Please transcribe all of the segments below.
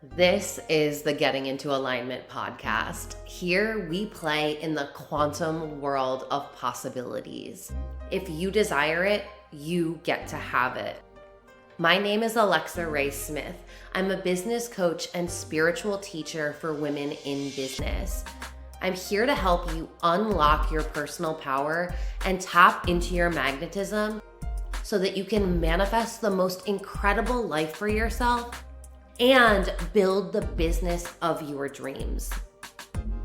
This is the Getting Into Alignment podcast. Here we play in the quantum world of possibilities. If you desire it, you get to have it. My name is Alexa Ray Smith. I'm a business coach and spiritual teacher for women in business. I'm here to help you unlock your personal power and tap into your magnetism so that you can manifest the most incredible life for yourself and build the business of your dreams.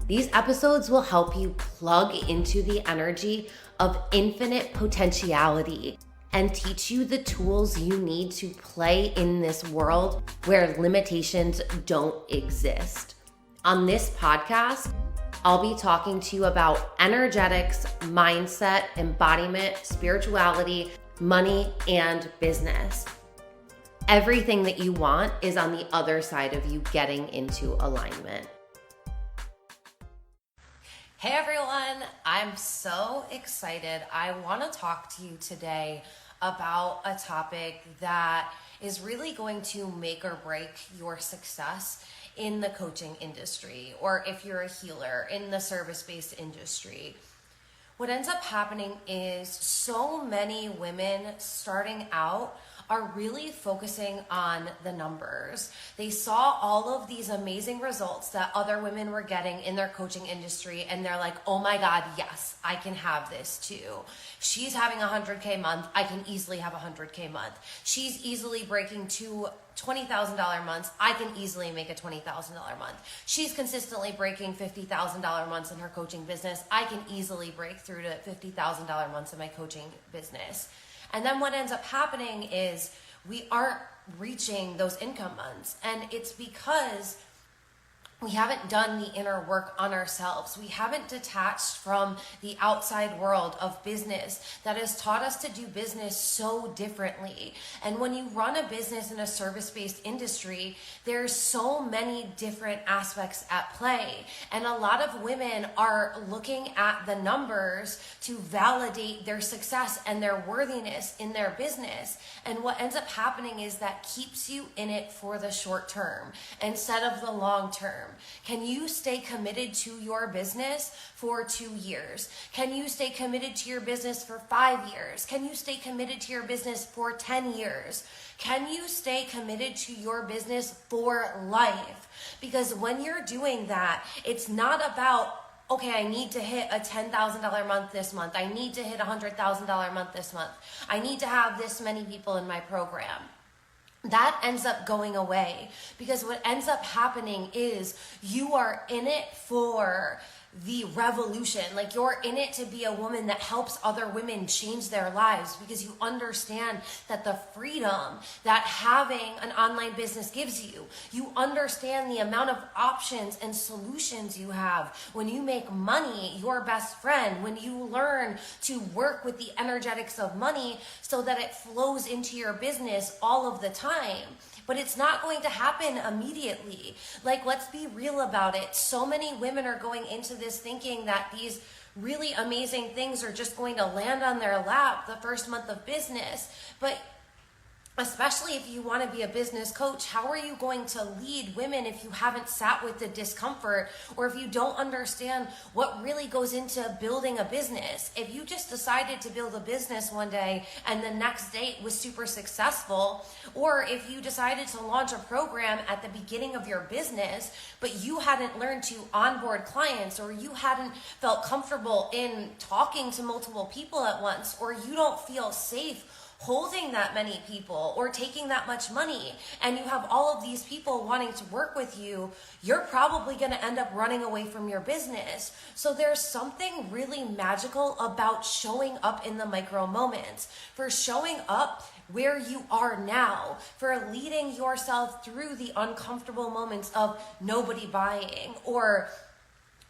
These episodes will help you plug into the energy of infinite potentiality and teach you the tools you need to play in this world where limitations don't exist. On this podcast, I'll be talking to you about energetics, mindset, embodiment, spirituality, money, and business. Everything that you want is on the other side of you getting into alignment. Hey everyone, I'm so excited. I want to talk to you today about a topic that is really going to make or break your success in the coaching industry, or if you're a healer in the service-based industry. What ends up happening is so many women starting out are really focusing on the numbers. They saw all of these amazing results that other women were getting in their coaching industry, and they're like, oh my God, yes, I can have this too. She's having a 100K month. I can easily have a 100K month. She's easily breaking to $20,000 months. I can easily make a $20,000 month. She's consistently breaking $50,000 months in her coaching business. I can easily break through to $50,000 months in my coaching business. And then what ends up happening is we aren't reaching those income months. And it's because we haven't done the inner work on ourselves. We haven't detached from the outside world of business that has taught us to do business so differently. And when you run a business in a service-based industry, there's so many different aspects at play. And a lot of women are looking at the numbers to validate their success and their worthiness in their business. And what ends up happening is that keeps you in it for the short term instead of the long term. Can you stay committed to your business for 2 years? Can you stay committed to your business for 5 years? Can you stay committed to your business for 10 years? Can you stay committed to your business for life? Because when you're doing that, it's not about, okay, I need to hit a $10,000 month this month. I need to hit a $100,000 month this month. I need to have this many people in my program. That ends up going away because what ends up happening is you are in it for the revolution. Like, you're in it to be a woman that helps other women change their lives because you understand that the freedom that having an online business gives you. You understand the amount of options and solutions you have when you make money your best friend, when you learn to work with the energetics of money so that it flows into your business all of the time. But it's not going to happen immediately. Like, let's be real about it. So many women are going into this thinking that these really amazing things are just going to land on their lap the first month of business. But especially if you want to be a business coach, how are you going to lead women if you haven't sat with the discomfort, or if you don't understand what really goes into building a business? If you just decided to build a business one day and the next day it was super successful, or if you decided to launch a program at the beginning of your business, but you hadn't learned to onboard clients, or you hadn't felt comfortable in talking to multiple people at once, or you don't feel safe holding that many people or taking that much money, and you have all of these people wanting to work with you, you're probably going to end up running away from your business. So there's something really magical about showing up in the micro moments, for showing up where you are now, for leading yourself through the uncomfortable moments of nobody buying, or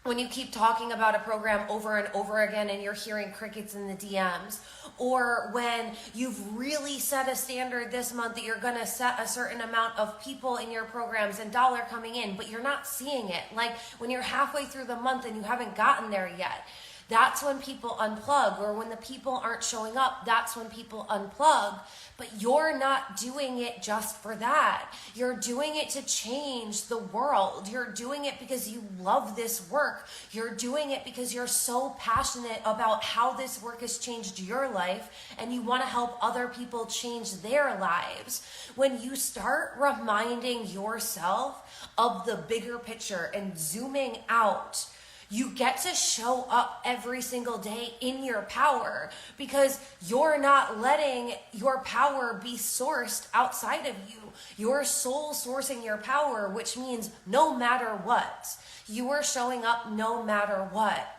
when you keep talking about a program over and over again and you're hearing crickets in the DMs, or when you've really set a standard this month that you're going to set a certain amount of people in your programs and dollar coming in, but you're not seeing it. Like when you're halfway through the month and you haven't gotten there yet. That's when people unplug, or when the people aren't showing up, that's when people unplug. But you're not doing it just for that. You're doing it to change the world. You're doing it because you love this work. You're doing it because you're so passionate about how this work has changed your life, and you want to help other people change their lives. When you start reminding yourself of the bigger picture and zooming out, you get to show up every single day in your power, because you're not letting your power be sourced outside of you. You're soul sourcing your power, which means no matter what, you are showing up no matter what.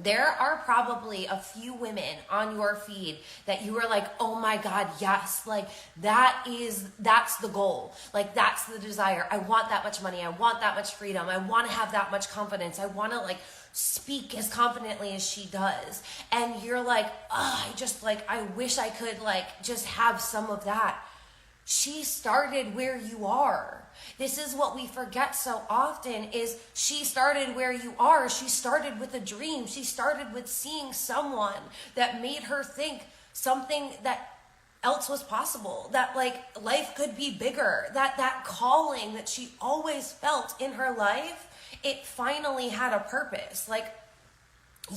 There are probably a few women on your feed that you are like, oh my God, yes, like that's the goal. Like that's the desire. I want that much money. I want that much freedom. I want to have that much confidence. I want to like speak as confidently as she does. And you're like, oh, I wish I could like just have some of that. She started where you are. This is what we forget so often, is she started where you are. She started with a dream. She started with seeing someone that made her think something that else was possible, that like life could be bigger, that calling that she always felt in her life, it finally had a purpose. Like,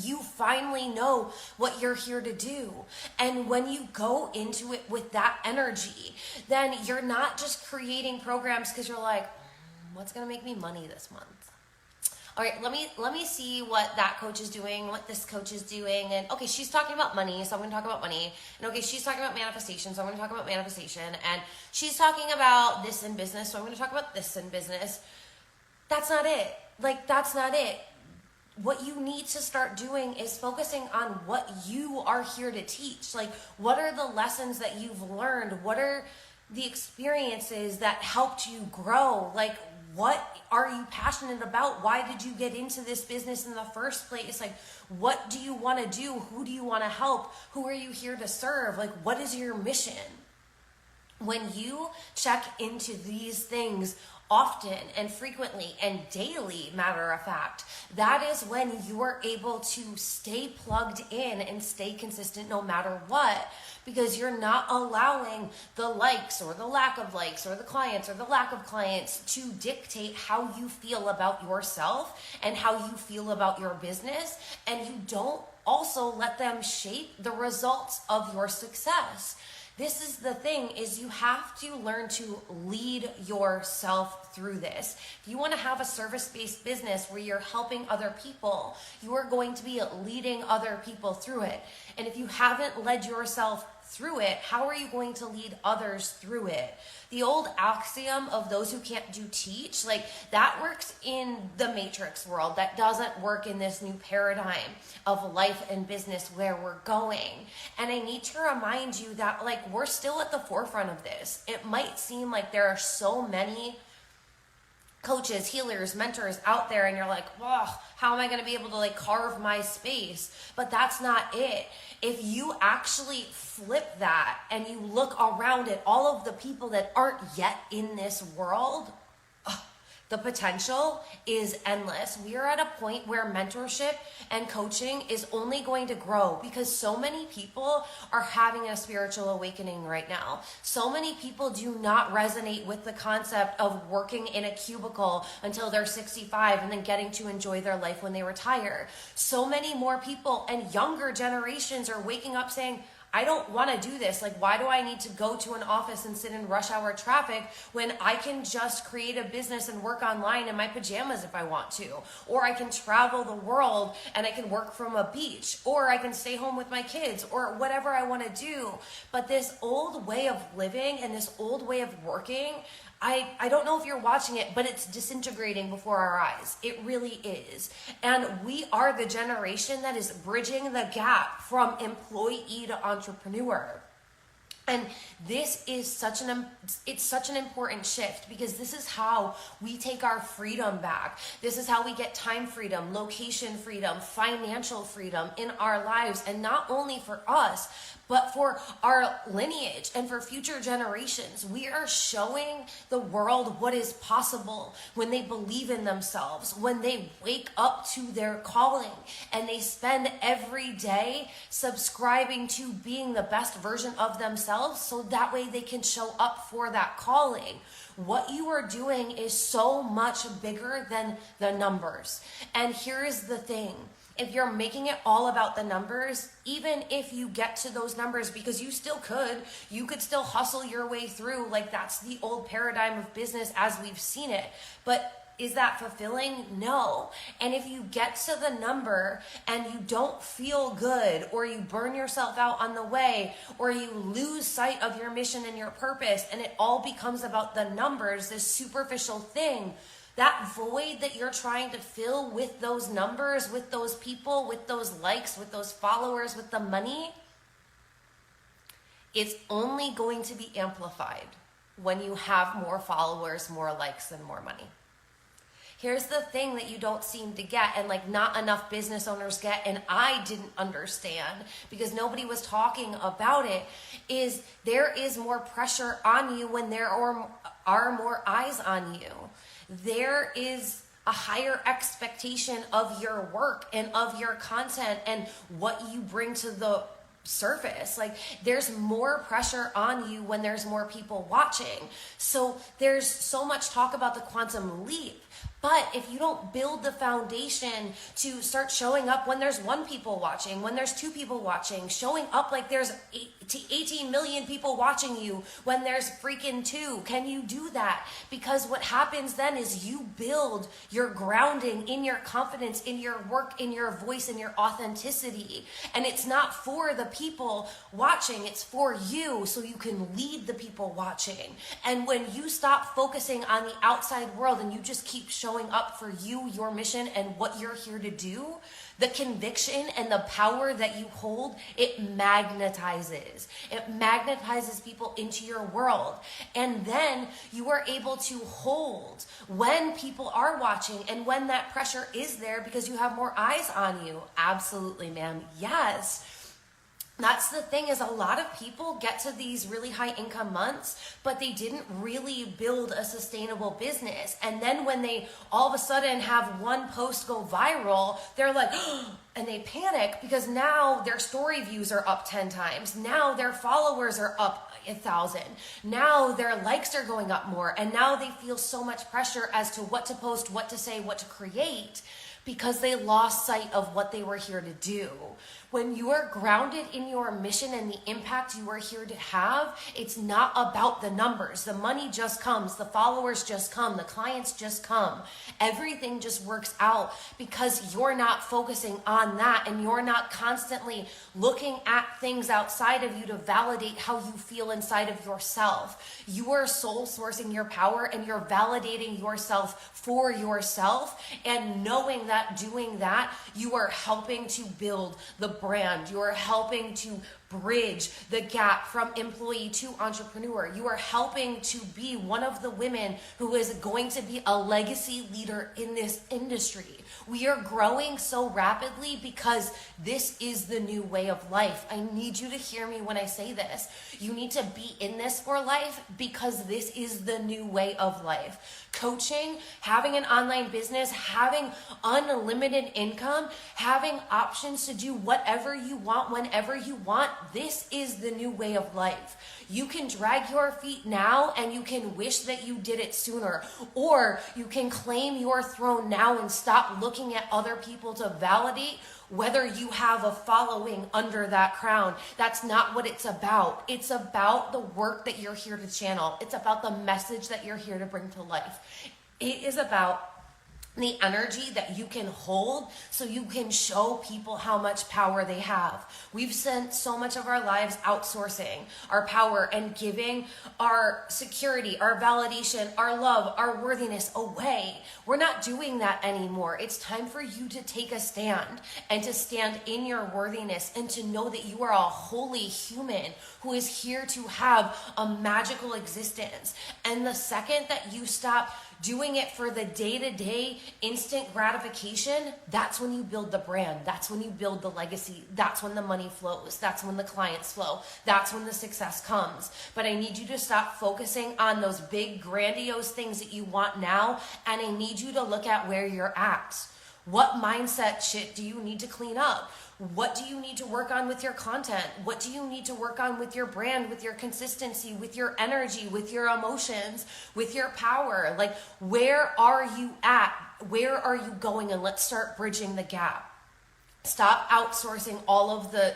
you finally know what you're here to do. And when you go into it with that energy, then you're not just creating programs because you're like, what's going to make me money this month? All right, let me see what that coach is doing, what this coach is doing. And okay, she's talking about money, so I'm going to talk about money. And okay, she's talking about manifestation, so I'm going to talk about manifestation. And she's talking about this in business, so I'm going to talk about this in business. That's not it. Like, that's not it. What you need to start doing is focusing on what you are here to teach. Like, what are the lessons that you've learned? What are the experiences that helped you grow? Like, what are you passionate about? Why did you get into this business in the first place? Like, what do you want to do? Who do you want to help? Who are you here to serve? Like, what is your mission? When you check into these things often and frequently and daily, matter of fact, that is when you are able to stay plugged in and stay consistent no matter what, because you're not allowing the likes or the lack of likes or the clients or the lack of clients to dictate how you feel about yourself and how you feel about your business, and you don't also let them shape the results of your success. This is the thing, is you have to learn to lead yourself through this. If you want to have a service-based business where you're helping other people, you are going to be leading other people through it. And if you haven't led yourself through it, how are you going to lead others through it? The old axiom of those who can't do teach, like that works in the matrix world. That doesn't work in this new paradigm of life and business where we're going. And I need to remind you that like we're still at the forefront of this. It might seem like there are so many coaches, healers, mentors out there, and you're like, wow, how am I going to be able to like carve my space? But that's not it. If you actually flip that and you look around at all of the people that aren't yet in this world, the potential is endless. We are at a point where mentorship and coaching is only going to grow because so many people are having a spiritual awakening right now. So many people do not resonate with the concept of working in a cubicle until they're 65 and then getting to enjoy their life when they retire. So many more people and younger generations are waking up saying, I don't want to do this. Like, why do I need to go to an office and sit in rush hour traffic when I can just create a business and work online in my pajamas if I want to? Or I can travel the world and I can work from a beach, or I can stay home with my kids, or whatever I want to do. But this old way of living and this old way of working, I don't know if you're watching it, but it's disintegrating before our eyes. It really is. And we are the generation that is bridging the gap from employee to entrepreneur. And this is such an important shift, because this is how we take our freedom back. This is how we get time freedom, location freedom, financial freedom in our lives, and not only for us, but for our lineage and for future generations. We are showing the world what is possible when they believe in themselves, when they wake up to their calling, and they spend every day subscribing to being the best version of themselves, so that way they can show up for that calling. What you are doing is so much bigger than the numbers. And here is the thing. If you're making it all about the numbers, even if you get to those numbers, because you could still hustle your way through. Like, that's the old paradigm of business as we've seen it. But is that fulfilling? No. And if you get to the number and you don't feel good, or you burn yourself out on the way, or you lose sight of your mission and your purpose, and it all becomes about the numbers, this superficial thing, that void that you're trying to fill with those numbers, with those people, with those likes, with those followers, with the money, it's only going to be amplified when you have more followers, more likes, and more money. Here's the thing that you don't seem to get, and like not enough business owners get, and I didn't understand because nobody was talking about it, is there is more pressure on you when there are more eyes on you. There is a higher expectation of your work and of your content and what you bring to the surface. Like, there's more pressure on you when there's more people watching. So there's so much talk about the quantum leap. But if you don't build the foundation to start showing up when there's 1 people watching, when there's 2 people watching, showing up like there's 18 million people watching you when there's freaking 2, can you do that? Because what happens then is you build your grounding in your confidence, in your work, in your voice, in your authenticity. And it's not for the people watching, it's for you, so you can lead the people watching. And when you stop focusing on the outside world and you just keep showing up for you, your mission, and what you're here to do, the conviction and the power that you hold, it magnetizes. It magnetizes people into your world. And then you are able to hold when people are watching and when that pressure is there because you have more eyes on you. Absolutely, ma'am. Yes. That's the thing, is a lot of people get to these really high income months, but they didn't really build a sustainable business. And then when they all of a sudden have one post go viral, they're like, and they panic because now their story views are up 10 times. Now their followers are up 1,000. Now their likes are going up more. And now they feel so much pressure as to what to post, what to say, what to create, because they lost sight of what they were here to do. When you are grounded in your mission and the impact you are here to have, it's not about the numbers. The money just comes. The followers just come. The clients just come. Everything just works out because you're not focusing on that, and you're not constantly looking at things outside of you to validate how you feel inside of yourself. You are soul sourcing your power, and you're validating yourself for yourself, and knowing that doing that, you are helping to build the brand. You are helping to bridge the gap from employee to entrepreneur. You are helping to be one of the women who is going to be a legacy leader in this industry. We are growing so rapidly because this is the new way of life. I need you to hear me when I say this. You need to be in this for life because this is the new way of life. Coaching, having an online business, having unlimited income, having options to do whatever you want, whenever you want, this is the new way of life. You can drag your feet now and you can wish that you did it sooner, or you can claim your throne now and stop looking at other people to validate whether you have a following under that crown. That's not what it's about. It's about the work that you're here to channel. It's about the message that you're here to bring to life. It is about the energy that you can hold so you can show people how much power they have. We've spent so much of our lives outsourcing our power and giving our security, our validation, our love, our worthiness away. We're not doing that anymore. It's time for you to take a stand and to stand in your worthiness and to know that you are a holy human who is here to have a magical existence. And the second that you stop doing it for the day-to-day instant gratification, that's when you build the brand. That's when you build the legacy. That's when the money flows. That's when the clients flow. That's when the success comes. But I need you to stop focusing on those big, grandiose things that you want now, and I need you to look at where you're at. What mindset shit do you need to clean up? What do you need to work on with your content? What do you need to work on with your brand, with your consistency, with your energy, with your emotions, with your power? Like, where are you at? Where are you going? And let's start bridging the gap. Stop outsourcing all of the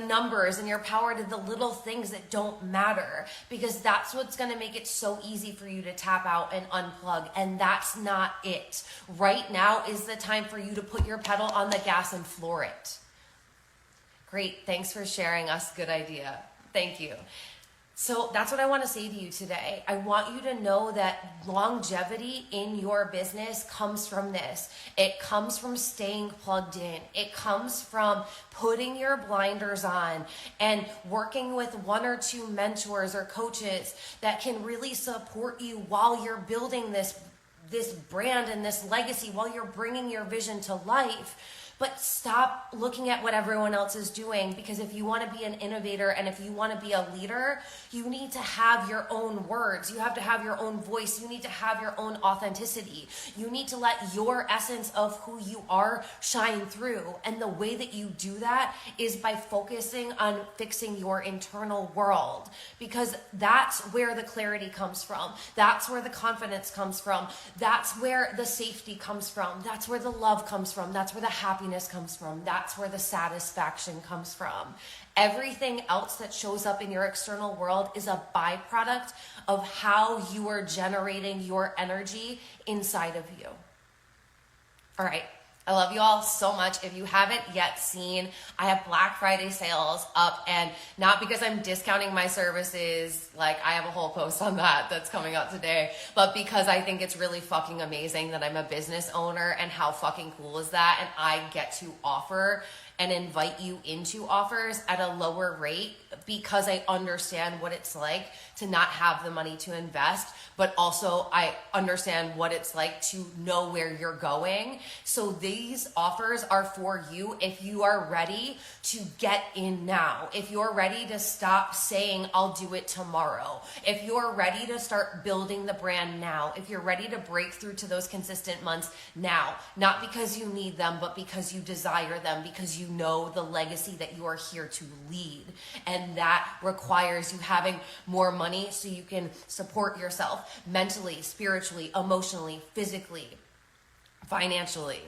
numbers and your power to the little things that don't matter, because that's what's going to make it so easy for you to tap out and unplug. And that's not it. Right now is the time for you to put your pedal on the gas and floor it. Great. Thanks for sharing us. Good idea. Thank you. So that's what I want to say to you today. I want you to know that longevity in your business comes from this. It comes from staying plugged in. It comes from putting your blinders on and working with one or two mentors or coaches that can really support you while you're building this brand and this legacy, while you're bringing your vision to life. But stop looking at what everyone else is doing, because if you want to be an innovator and if you want to be a leader, you need to have your own words. You have to have your own voice. You need to have your own authenticity. You need to let your essence of who you are shine through. And the way that you do that is by focusing on fixing your internal world, because that's where the clarity comes from. That's where the confidence comes from. That's where the safety comes from. That's where the love comes from. That's where the happiness comes from. That's where the satisfaction comes from. Everything else that shows up in your external world is a byproduct of how you are generating your energy inside of you. All right. I love you all so much. If you haven't yet seen, I have Black Friday sales up, and not because I'm discounting my services, like I have a whole post on that that's coming out today, but because I think it's really fucking amazing that I'm a business owner, and how fucking cool is that? And I get to offer and invite you into offers at a lower rate because I understand what it's like to not have the money to invest, but also I understand what it's like to know where you're going. So these offers are for you if you are ready to get in now. If you're ready to stop saying, I'll do it tomorrow. If you're ready to start building the brand now. If you're ready to break through to those consistent months now. Not because you need them, but because you desire them, because you know the legacy that you are here to lead. And that requires you having more money so you can support yourself mentally, spiritually, emotionally, physically, financially.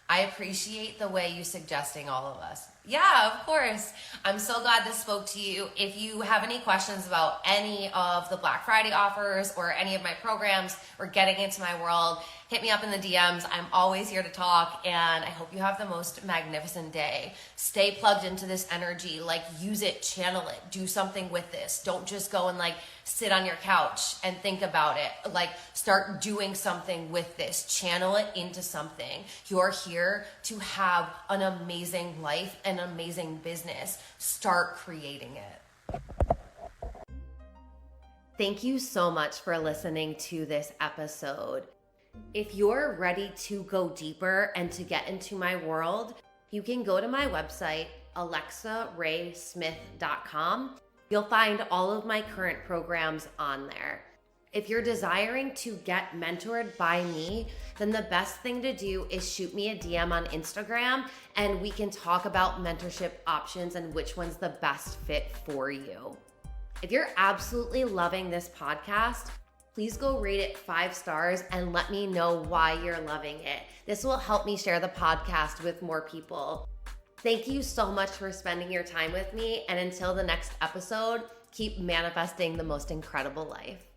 I appreciate the way you suggesting all of us. Yeah, of course. I'm so glad this spoke to you. If you have any questions about any of the Black Friday offers or any of my programs or getting into my world, hit me up in the DMs. I'm always here to talk, and I hope you have the most magnificent day. Stay plugged into this energy. Like, use it, channel it, do something with this. Don't just go and like sit on your couch and think about it. Like, start doing something with this. Channel it into something. You're here to have an amazing life, an amazing business. Start creating it. Thank you so much for listening to this episode. If you're ready to go deeper and to get into my world, you can go to my website, alexaraysmith.com. You'll find all of my current programs on there. If you're desiring to get mentored by me, then the best thing to do is shoot me a DM on Instagram, and we can talk about mentorship options and which one's the best fit for you. If you're absolutely loving this podcast, please go rate it 5 stars and let me know why you're loving it. This will help me share the podcast with more people. Thank you so much for spending your time with me. And until the next episode, keep manifesting the most incredible life.